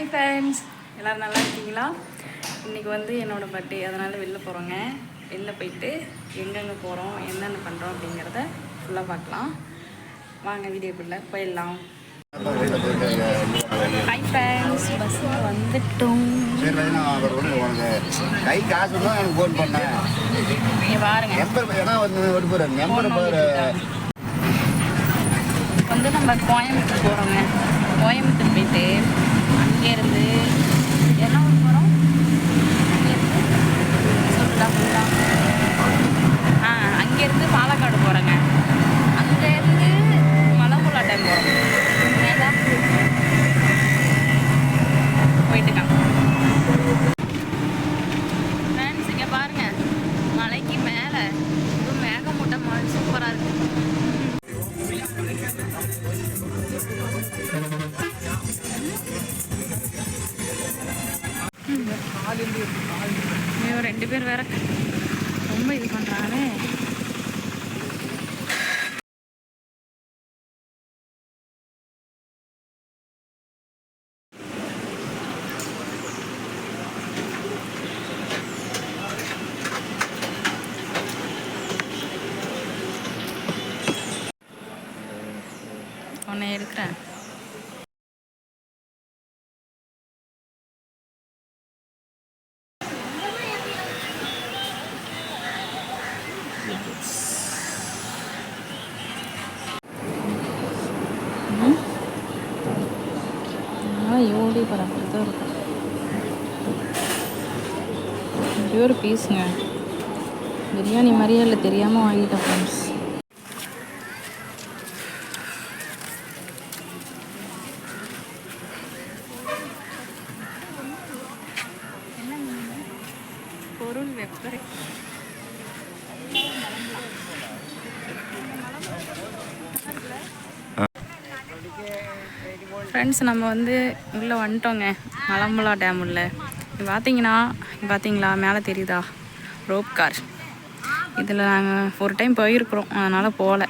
Hi friends, எல்லோரும் நல்லா இருக்கீங்களா? இன்றைக்கி வந்து என்னோடய பர்த்டே, அதனால் வெளில போகிறோங்க. வெளில போயிட்டு எங்கெங்கே போகிறோம், என்னென்ன பண்ணுறோம் அப்படிங்கிறத ஃபுல்லாக பார்க்கலாம். வாங்க வீடியோக்குள்ளே போயிடலாம். ஹாய் ஃப்ரெண்ட்ஸ், பஸ்ஸில் வந்துட்டோம். கை காசு தான் எனக்கு ஃபோன் பண்ணேன். பாருங்க வந்து நம்ம கோயம்புத்தூர் போகிறோங்க. கோயம்புத்தூர் போயிட்டு அங்கேருந்து என்ன ஊர் போகிறோம்? அங்கேருந்து பாலக்காடு போகிறோங்க. அங்கேருந்து மலம்புழா டேம் போகிறோம். ஏதா போயிட்டுக்காங்க ஃப்ரெண்ட்ஸ். இங்கே பாருங்கள், மலைக்கு மேலே இதுவும் மேகமூட்டம் மாதிரி சூப்பராக இருக்குது. ஐயோ, 2 பேர் வேற ரொம்ப இது பண்ணுறாங்களே. உன்னை எடுக்கிறேன். யோடி படம் தான் இருக்கும். இப்படி ஒரு பீஸுங்க, பிரியாணி மாதிரியே இல்லை, தெரியாமல் வாங்கிட்டேன் ஃப்ரெண்ட்ஸ். பொருள் வெப்பரை ஃப்ரெண்ட்ஸ், நம்ம வந்து உள்ளே வந்துட்டோங்க. மலம்புழா டேம் உள்ள பார்த்தீங்களா மேலே தெரியுதா ரோப் கார். இதில் நாங்கள் ஒரு டைம் போயிருக்கிறோம், அதனால் போகல.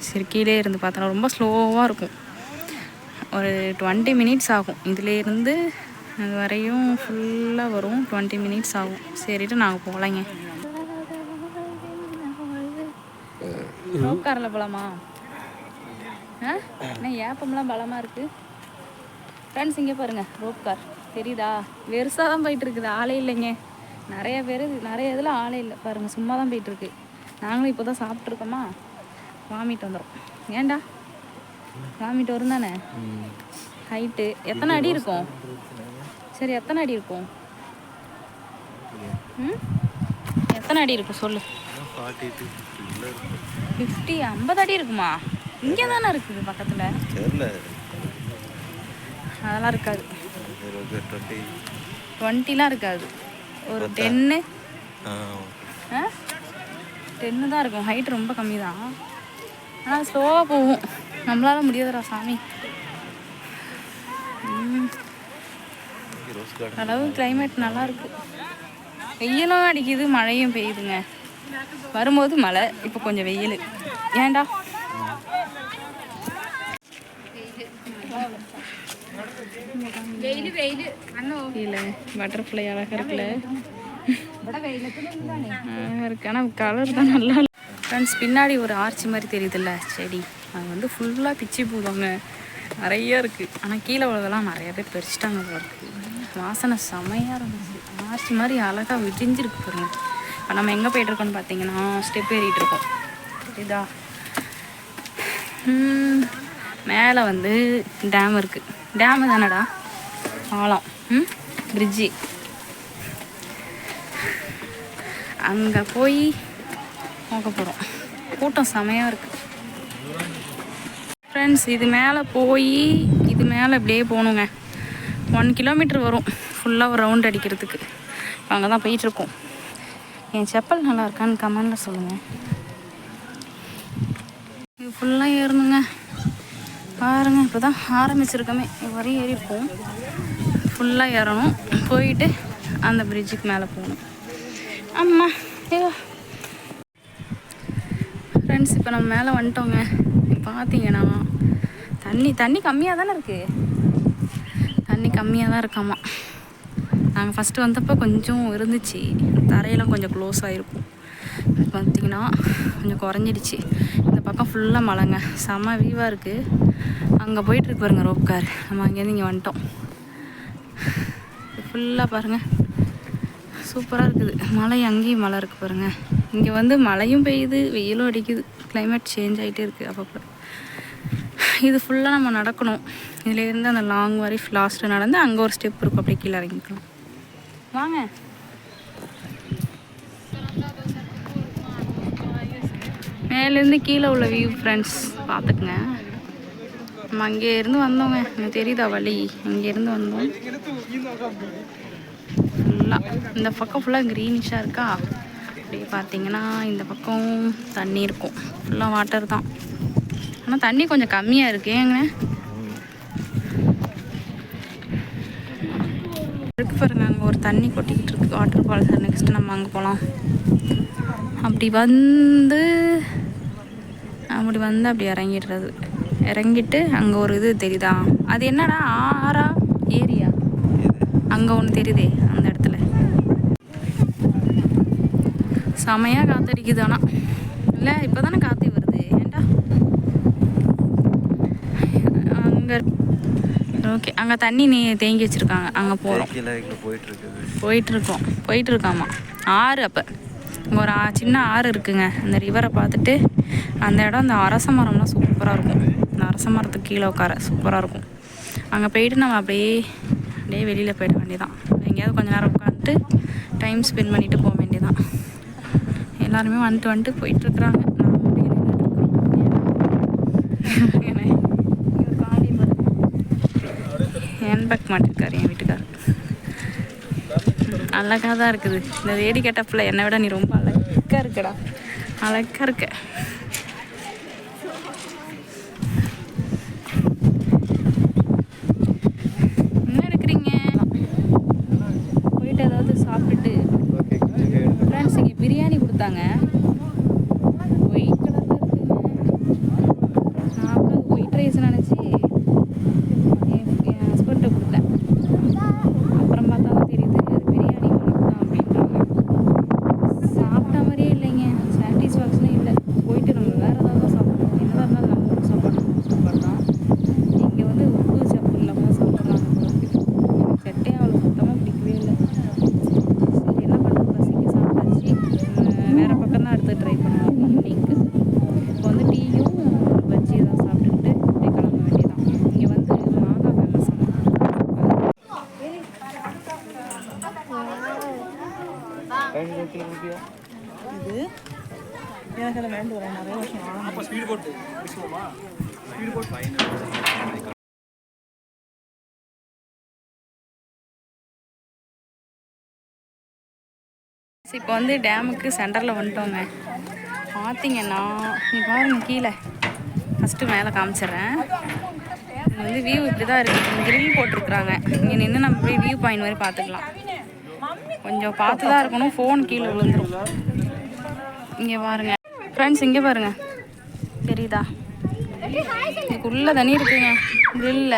சரி, கீழே இருந்து பார்த்தோன்னா ரொம்ப ஸ்லோவாக இருக்கும். ஒரு 20 மினிட்ஸ் ஆகும். இதிலேருந்து அது வரையும் ஃபுல்லாக வரும். 20 மினிட்ஸ் ஆகும். சரிட்டு நாங்கள் போகலைங்க. ரோப் காரில் போகலாமா? என்ன ஏப்பம்லாம் பலமாக இருக்குது ஃப்ரெண்ட்ஸ். இங்கே பாருங்கள், ரோப் கார் தெரியுதா? வெறுசாக தான் போயிட்டுருக்குது, ஆளே இல்லைங்க. நிறைய இதில் ஆளே இல்லை பாருங்கள், சும்மா தான் போயிட்டுருக்கு. நாங்களும் இப்போ தான் சாப்பிட்ருக்கோமா, வாமிட் வந்துடும். ஏன்டா வாமிட் வரும் தானே? ஹைட்டு எத்தனை அடி இருக்கும்? சரி, எத்தனை அடி இருக்கும்? எத்தனை அடி இருக்கும் சொல்லு. 50 50 அடி இருக்குமா? இங்கே தானே இருக்குது பக்கத்தில். அதெல்லாம் இருக்காது, 20லாம் இருக்காது. ஒரு 10 தான் இருக்கும். ஹைட் ரொம்ப கம்மி தான், ஆனால் ஸ்லோவாக போகும். நம்மளால முடியாதுடா சாமி. அளவு கிளைமேட் நல்லா இருக்கு. வெயிலும் அடிக்குது, மழையும் பெய்யுதுங்க. வரும்போது மழை, இப்போ கொஞ்சம் வெயில். ஏன்டா இல்லை பட்டர்ஃப்ளை அழகாக இருக்குல்ல, அழகாக இருக்கு. ஆனால் கலர் தான் நல்லா இல்லை ஃப்ரெண்ட்ஸ். பின்னாடி ஒரு ஆர்ச்சி மாதிரி தெரியுதுல்ல செடி, அது வந்து ஃபுல்லாக பிச்சு பூவாங்க, நிறைய இருக்குது. ஆனால் கீழே உள்ளதெல்லாம் நிறைய பேர் பறிச்சிட்டாங்க போல இருக்குது. வாசனை செமையாக இருந்துச்சு. ஆர்ச்சி மாதிரி அழகாக விரிஞ்சிருக்கு பாருங்க. இப்போ நம்ம எங்கே போய்ட்டுருக்கோன்னு பார்த்தீங்கன்னா, ஸ்டெப் ஏறிட்டு இருக்கோம். இதா மேலே வந்து டேம் இருக்குது. டேமு தானடா, பாலம், பிரிட்ஜி. அங்கே போய் பார்க்க போகிறோம். கூட்டம் செமையாக இருக்குது ஃப்ரெண்ட்ஸ். இது மேலே இப்படியே போகணுங்க. 1 கிலோமீட்டர் வரும் ஃபுல்லாக ஒரு ரவுண்ட் அடிக்கிறதுக்கு. இப்போ அங்கே தான் போயிட்டுருக்கோம். என் செப்பல் நல்லா இருக்கான்னு கமெண்டில் சொல்லுங்கள். இது ஃபுல்லாக ஏறணுங்க பாருங்கள். இப்போ தான் ஆரம்பிச்சிருக்கோமே, வரையும் ஏறிப்போம். ஃபுல்லாக ஏறணும், போயிட்டு அந்த பிரிட்ஜுக்கு மேலே போகணும். அம்மா ஃப்ரெண்ட்ஸ், இப்போ நம்ம மேலே வந்துட்டோங்க. பார்த்தீங்கன்னா தண்ணி கம்மியாக தானே இருக்குது. தண்ணி கம்மியாக தான் இருக்காமா. நாங்கள் ஃபஸ்ட்டு வந்தப்போ கொஞ்சம் இருந்துச்சு, தரையெல்லாம் கொஞ்சம் க்ளோஸ் ஆகிருக்கும். பார்த்திங்கன்னா கொஞ்சம் குறைஞ்சிடுச்சு. இந்த பக்கம் ஃபுல்லாக மலைங்க, செம வியூவாக இருக்குது. அங்கே போயிட்டுருக்கு பாருங்கள் ரோப் கார். நம்ம அங்கேருந்து இங்கே வந்துட்டோம். ஃபுல்லாக பாருங்கள், சூப்பராக இருக்குது. மலை அங்கேயும் மலை இருக்குது பாருங்கள். இங்கே வந்து மழையும் பெய்யுது, வெயிலும் அடிக்குது, கிளைமேட் சேஞ்ச் ஆகிட்டே இருக்குது அப்பப்போ. இது ஃபுல்லாக நம்ம நடக்கணும். இதுலேருந்து அந்த லாங் வரை லாஸ்ட்டு நடந்து அங்கே ஒரு ஸ்டெப் இருக்கும், அப்படியே கீழே இறங்கிக்கலாம். வாங்க. மேலேருந்து கீழே உள்ள வியூ ஃப்ரெண்ட்ஸ் பார்த்துக்குங்க. நம்ம அங்கேருந்து வந்தோங்க, இங்கே தெரியுதா வழி, இங்கேருந்து வந்தோம். ஃபுல்லாக இந்த பக்கம் ஃபுல்லாக க்ரீனிஷாக இருக்கா. அப்படியே பார்த்தீங்கன்னா இந்த பக்கம் தண்ணி இருக்கும், ஃபுல்லாக வாட்டர் தான். ஆனால் தண்ணி கொஞ்சம் கம்மியாக இருக்கு. ஏங்க இருக்கு பாருங்க, அங்கே ஒரு தண்ணி கொட்டிக்கிட்டு இருக்கு, வாட்டர் ஃபால்ஸ். நெக்ஸ்ட்டு நம்ம அங்கே போகலாம். அப்படி வந்து அப்படி இறங்கிடுறது. இறங்கிட்டு அங்கே ஒரு இது தெரியுதா, அது என்னடா ஆறா ஏரியா, அங்கே ஒன்று தெரியுதே அந்த இடத்துல. செமையாக காற்றடிக்குது. ஆனால் இல்லை, இப்போ தானே காற்றே வருது. ஏண்டா அங்கே ஓகே, அங்கே தண்ணி தேங்கி வச்சுருக்காங்க, அங்கே போகிறோம். போயிட்டுருக்கோமா ஆறு. அப்போ இங்கே ஒரு சின்ன ஆறு இருக்குங்க. அந்த ரிவரை பார்த்துட்டு அந்த இடம், அந்த அரச மரம்லாம் சூப்பராக இருக்கும். அந்த அரச மரத்துக்கு கீழே உட்கார சூப்பராக இருக்கும். அங்கே போயிட்டு நம்ம அப்படியே வெளியில் போயிட வேண்டியதான். எங்கேயாவது கொஞ்ச நேரம் உட்காந்துட்டு டைம் ஸ்பெண்ட் பண்ணிவிட்டு போக வேண்டியதான். எல்லாருமே வந்துட்டு போயிட்டுருக்குறாங்க. ஹேண்ட்பேக் மாட்டிருக்காரு என் வீட்டுக்காரர். அழகாக தான் இருக்குது. இந்த வேடி கேட்டப்பில் என்னை விட நீ ரொம்ப அழகாக இருக்கடா, அழகாக இருக்க. என்ன எடுக்கிறீங்க? போயிட்டு ஏதாவது சாப்பிட்டுட்டு ஃப்ரெண்ட்ஸ் இங்கே பிரியாணி கொடுத்தாங்க. ஒயிட் கலரில் இருக்குங்க. நான் அப்புறம் ஒயிட் ரைஸ் நினச்சி என் ஹஸ்பண்ட்டை கொடுத்தேன். அப்புறம் பார்த்தா தான் தெரியுது அது பிரியாணி உனக்கு தான் அப்படின்றாங்க. சாப்பிட்ட மாதிரியே இல்லைங்க, சாட்டிஸ்ஃபேக்ஷனே இல்லை. போயிட்டு நம்ம வேறு ஏதாவது சாப்பிடணும். என்னதான் இருந்தாலும் நம்ம ஊர் சாப்பாடு சூப்பர் தான். இங்கே வந்து உப்பு சப்பு இல்லாமல் தான் சாப்பிட்றாங்க. எனக்கு செட்டே அவ்வளோ சுத்தமாக பிடிக்கவே இல்லை. சரி என்ன பண்ணுறது, பசிக்கு சாப்பிட்டாச்சு. வேறு பக்கம் தான் அடுத்து ட்ரை பண்ணுவோம் ஈவினிங்க்கு. இப்போ வந்து டீயும் பஜ்ஜி ஏதாவது சாப்பிட்டுக்கிட்டு அப்படியே கிளம்ப வேண்டியதான். இங்கே வந்து மாங்காய் ஃபேமஸ் ஆகும். இது எனக்கு அதை வேண்டு வரேன் நிறைய வருஷம். அப்போ ஸ்பீட் போட்டு ஸ்பீட் போட்டு இப்போ வந்து டேமுக்கு சென்டரில் வந்துட்டோங்க. பார்த்தீங்கன்னா நீ பாருங்க, கீழே ஃபஸ்ட்டு மேலே காமிச்சிட்றேன். இது வந்து வியூ இப்படி தான் இருக்குது. கிரில் போட்டிருக்குறாங்க. இங்கே நின்று நம்ம போய் வியூ பாயிண்ட் மாதிரி பார்த்துக்கலாம். கொஞ்சம் பார்த்து தான் இருக்கணும், ஃபோன் கீழே விழுந்துடும். இங்கே பாருங்க ஃப்ரெண்ட்ஸ், இங்கே பாருங்கள் தெரியுதா, இதுக்குள்ளே தண்ணி இருக்குங்க. கிரில்ல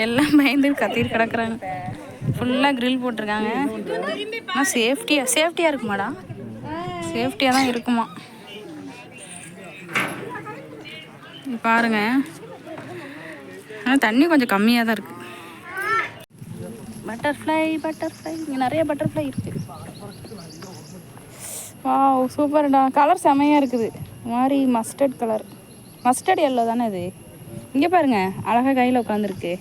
எல்லாம் பயந்து கத்திட்டு கிடக்குறாங்க. ஃபுல்லாக கிரில் போட்டிருக்காங்க. ஆனால் சேஃப்டியாக இருக்குமாடா, சேஃப்டியாக தான் இருக்குமா. பாருங்க, ஆனால் தண்ணி கொஞ்சம் கம்மியாக தான் இருக்குது. பட்டர்ஃப்ளை இங்கே நிறைய பட்டர்ஃப்ளை இருக்குது. வாவ் சூப்பர்டா, கலர் செமையாக இருக்குது. மாதிரி மஸ்டர்ட் கலர், மஸ்டர்ட் எல்லோ தானே இது. இங்கே பாருங்க, அழகாக கையில் உட்காந்துருக்கு.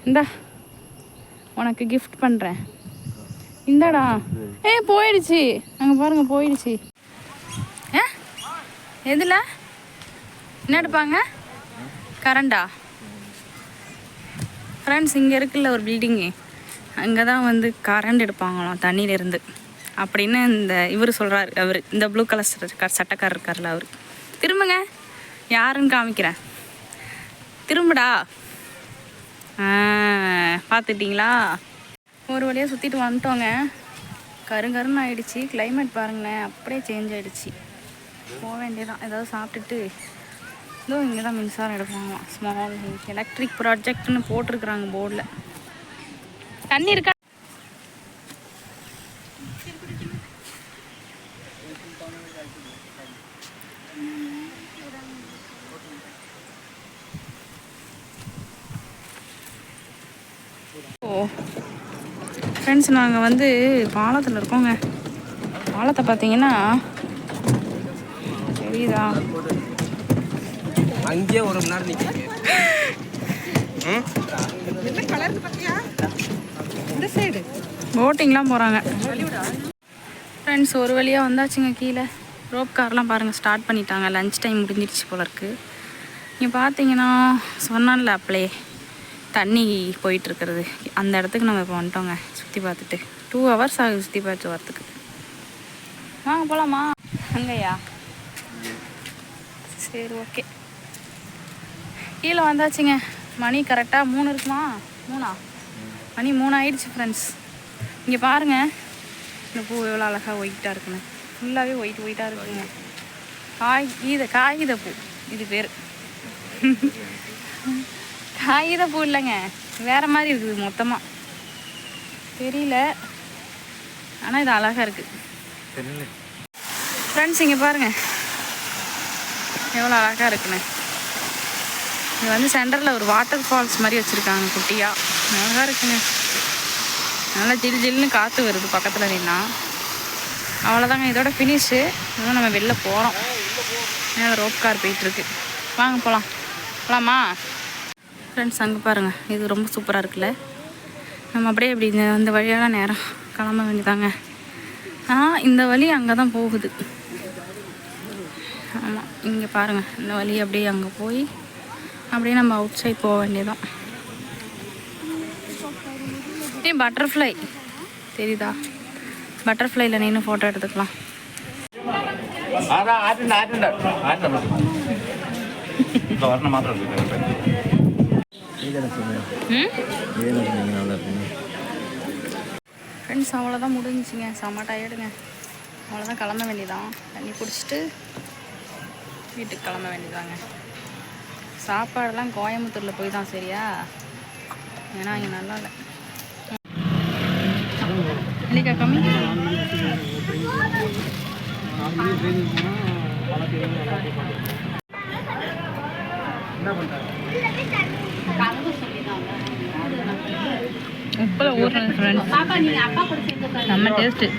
இந்தா உனக்கு கிஃப்ட் பண்ணுறேன், இந்தாடா. போயிடுச்சு, அங்கே பாருங்கள் போயிடுச்சு. எதில் என்ன எடுப்பாங்க, கரண்டா ஃப்ரெண்ட்ஸ்? இங்கே இருக்குல்ல ஒரு பில்டிங்கு, அங்கே தான் வந்து கரண்ட் எடுப்பாங்களாம் தண்ணியிலேருந்து அப்படின்னு இந்த இவர் சொல்கிறார். அவர் இந்த ப்ளூ கலர் சட்டைக்காரர் இருக்கார்ல, அவர். திரும்புங்க, யாருன்னு காமிக்கிறேன், திரும்புடா. பார்த்துட்டிங்களா? ஒரு வழியாக சுற்றிட்டு வந்துட்டோங்க. கருங்கருன்னு ஆகிடுச்சி. கிளைமேட் பாருங்களேன், அப்படியே சேஞ்ச் ஆகிடுச்சி. போக வேண்டியதான், ஏதாவது சாப்பிட்டுட்டு. இதோ இங்கே தான் மின்சாரம் எடுப்பாங்க. ஸ்மால் எலக்ட்ரிக் ப்ராஜெக்ட்னு போட்டிருக்குறாங்க போர்டில். தண்ணி இருக்கா? ஓ ஃப்ரெண்ட்ஸ், நாங்கள் வந்து பாலத்தில் இருக்கோங்க. பாலத்தை பார்த்தீங்கன்னா தெரியுதா? அங்கேயே 1 மணி நேரம் நிற்கிறீங்க. இந்த சைடு போட்டிங்லாம் போகிறாங்க ஃப்ரெண்ட்ஸ். ஒரு வழியாக வந்தாச்சுங்க கீழே. ரோப் கார்லாம் பாருங்கள் ஸ்டார்ட் பண்ணிட்டாங்க. லஞ்ச் டைம் முடிஞ்சிடுச்சு போல இருக்குது. இங்கே பார்த்தீங்கன்னா சொன்னான்ல அப்பளே தண்ணி போயிட்டுருக்கிறது, அந்த இடத்துக்கு நம்ம இப்போ வந்துட்டோங்க. சுற்றி பார்த்துட்டு 2 hours ஆகுது சுற்றி பார்த்து வரத்துக்கு. வாங்க போகலாமா? அங்கேயா? சரி, ஓகே. கீழே வந்தாச்சுங்க. மணி கரெக்டாக 3 இருக்குமா? 3 மணி 3 ஆயிடுச்சு ஃப்ரெண்ட்ஸ். இங்கே பாருங்கள், இந்த பூ எவ்வளோ அழகாக ஒயிட்டாக இருக்குன்னு. ஃபுல்லாகவே ஒயிட்டாக இருக்குங்க. காகித பூ இது பேர். காகித பூ இல்லைங்க, வேறு மாதிரி இருக்குது மொத்தமாக. தெரியல, ஆனால் இது அழகாக இருக்குது ஃப்ரெண்ட்ஸ். இங்கே பாருங்கள் எவ்வளோ அழகாக இருக்குன்னு. இது வந்து சென்டரில் ஒரு வாட்டர் ஃபால்ஸ் மாதிரி வச்சுருக்காங்க குட்டியாக. அழகாக இருக்குங்க. நல்லா ஜில்லுன்னு காற்று வருது பக்கத்தில் நின்னா. அவ்வளோதாங்க, இதோட ஃபினிஷு. இன்னும் நம்ம வெளில போகிறோம். மேலே ரோப் கார் போயிட்டுருக்கு. வாங்க போகலாமா ஃப்ரெண்ட்ஸ்? அங்கே பாருங்கள், இது ரொம்ப சூப்பராக இருக்குல்ல. நம்ம அப்படியே இப்படி இந்த வழியெல்லாம் நேரம் கிளம்ப வேண்டியதாங்க. இந்த வழி அங்கே தான் போகுது. ஆமாம், இங்கே பாருங்கள், இந்த வழி அப்படியே அங்கே போய் அப்படியே நம்ம அவுட் சைட் போக வேண்டியதான். பட்டர்ஃப்ளை தெரியுதா? பட்டர்ஃப்ளைல நின்று ஃபோட்டோ எடுத்துக்கலாம். ஃப்ரெண்ட்ஸ், அவ்வளோதான் முடிஞ்சிங்க. செம்ம டயர்டுங்க. அவ்வளோதான், கிளம்ப வேண்டியதான். தண்ணி குடிச்சிட்டு வீட்டுக்கு கிளம்ப வேண்டியதாங்க. சாப்பாடெல்லாம் கோயம்புத்தூரில் போய் தான் சரியா, ஏன்னா இங்கே நல்லா இல்லை. இல்லைக்கா கம்மி. உப்பில் ஊறுறது ஃப்ரெண்ட்ஸ், நம்ம டேஸ்ட்டு.